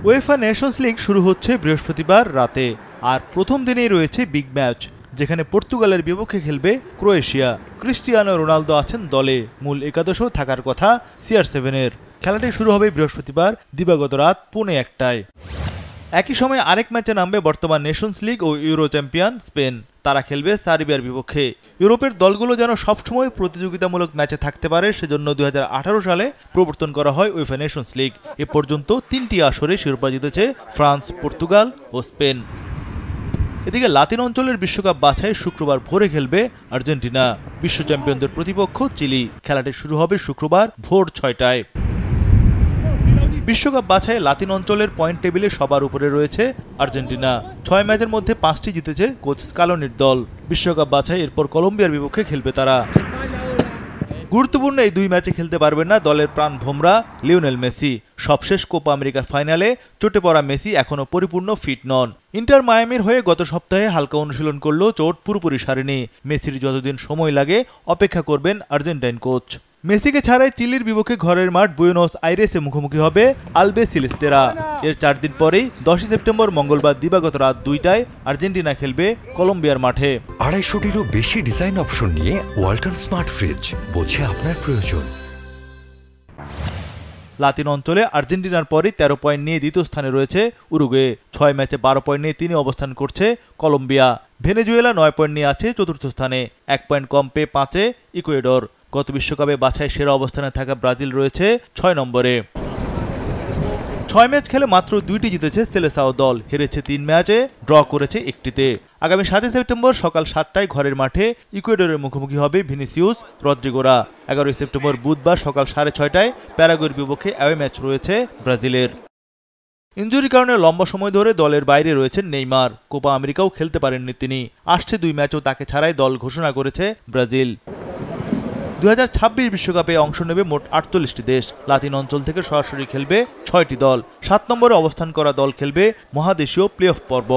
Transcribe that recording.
UEFA Nations league শুরু হচ্ছে বৃহস্পতিবার রাতে, আর প্রথম দিনেই রয়েছে বিগ ম্যাচ, যেখানে পর্তুগালের বিপক্ষে খেলবে ক্রোয়েশিয়া। ক্রিস্টিয়ানো রোনালদো আছেন দলে, মূল একাদশও থাকার কথা CR7-এর। খেলাটি শুরু হবে বৃহস্পতিবার দিবাগত রাত 1:45-টায়। একই সময় আরেক ম্যাচে নামবে বর্তমান নেশনস লিগ ও ইউরো চ্যাম্পিয়ন স্পেন। তারা খেলবে সার্বিয়ার বিপক্ষে। ইউরোপের দলগুলো যেন সবসময় প্রতিযোগিতামূলক ম্যাচে থাকতে পারে, সেজন্য 2018 সালে প্রবর্তন করা হয় উয়েফা নেশনস লিগ। এ পর্যন্ত 3টি আসরে শিরোপা জিতেছে ফ্রান্স, পর্তুগাল ও স্পেন। এদিকে লাতিন অঞ্চলের বিশ্বকাপ বাছাই শুক্রবার ভোরে খেলবে আর্জেন্টিনা। বিশ্ব চ্যাম্পিয়নদের প্রতিপক্ষ চিলি। খেলাটি শুরু হবে শুক্রবার ভোর 6টায়। বিশ্বকাপ বাছাই লাতিন অঞ্চলের পয়েন্ট টেবিলে সবার উপরে রয়েছে আর্জেন্টিনা। 6 ম্যাচের মধ্যে 5টি জিতেছে কোচ স্কালোনির দল। বিশ্বকাপ বাছাই এরপর কলম্বিয়ার বিপক্ষে খেলবে তারা। গুরুত্বপূর্ণ এই 2 ম্যাচে খেলতে পারবেন না দলের প্রাণ ভোমরা লিওনেল মেসি। সবশেষ কোপা আমেরিকার ফাইনালে চোটে পড়া মেসি এখনও পরিপূর্ণ ফিট নন। ইন্টার মায়ামির হয়ে গত সপ্তাহে হালকা অনুশীলন করলেও চোট পুরোপুরি সারেনি। মেসির যতদিন সময় লাগে অপেক্ষা করবেন আর্জেন্টাইন কোচ। মেসিকে ছাড়াই চিলির বিপক্ষে ঘরের মাঠ বুয়েনোস আইরেসে মুখোমুখি হবে আলবে সিলেস্তেরা। এর 4 দিন পরেই 10 সেপ্টেম্বর মঙ্গলবার দিবাগত রাত 2টায় আর্জেন্টিনা খেলবে কলম্বিয়ার মাঠে। 250-টিরও বেশি ডিজাইন অপশন নিয়ে ওয়ালটন স্মার্ট ফ্রিজ, বোঝে আপনার প্রয়োজন। লাতিন অঞ্চলে আর্জেন্টিনার পরে 13 পয়েন্ট নিয়ে দ্বিতীয় স্থানে রয়েছে উরুগুয়ে। 6 ম্যাচে 12 পয়েন্ট নিয়ে 3 অবস্থান করছে কলম্বিয়া। ভেনেজুয়েলা 9 পয়েন্ট নিয়ে আছে চতুর্থ স্থানে। 1 পয়েন্ট কম পেয়ে 5-এ ইকুয়েডর। গত বিশ্বকাপে বাছাই সেরা অবস্থানে থাকা ব্রাজিল রয়েছে 6 নম্বরে। 6 ম্যাচ খেলে মাত্র 2টি জিতেছে সেলেসাও দল। হেরেছে 3 ম্যাচে, ড্র করেছে 1টিতে। আগামী 7 সেপ্টেম্বর সকাল 7টায় ঘরের মাঠে ইকুয়েডরের মুখোমুখি হবে ভিনিসিয়াস রদ্রিগোরা। 11 সেপ্টেম্বর বুধবার সকাল 6:30টায় প্যারাগুয়ের বিপক্ষে অ্যাওয়ে ম্যাচ রয়েছে ব্রাজিলের। ইনজুরির কারণে লম্বা সময় ধরে দলের বাইরে রয়েছেন নেইমার। কোপা আমেরিকাও খেলতে পারেননি তিনি। আসছে 2 ম্যাচও তাকে ছাড়াই দল ঘোষণা করেছে ব্রাজিল। 2026 বিশ্বকাপে অংশ নেবে মোট 48টি দেশ। লাতিন অঞ্চল থেকে সরাসরি খেলবে 6টি দল। 7 নম্বরে অবস্থান করা দল খেলবে মহাদেশীয় প্লে অফ পর্ব।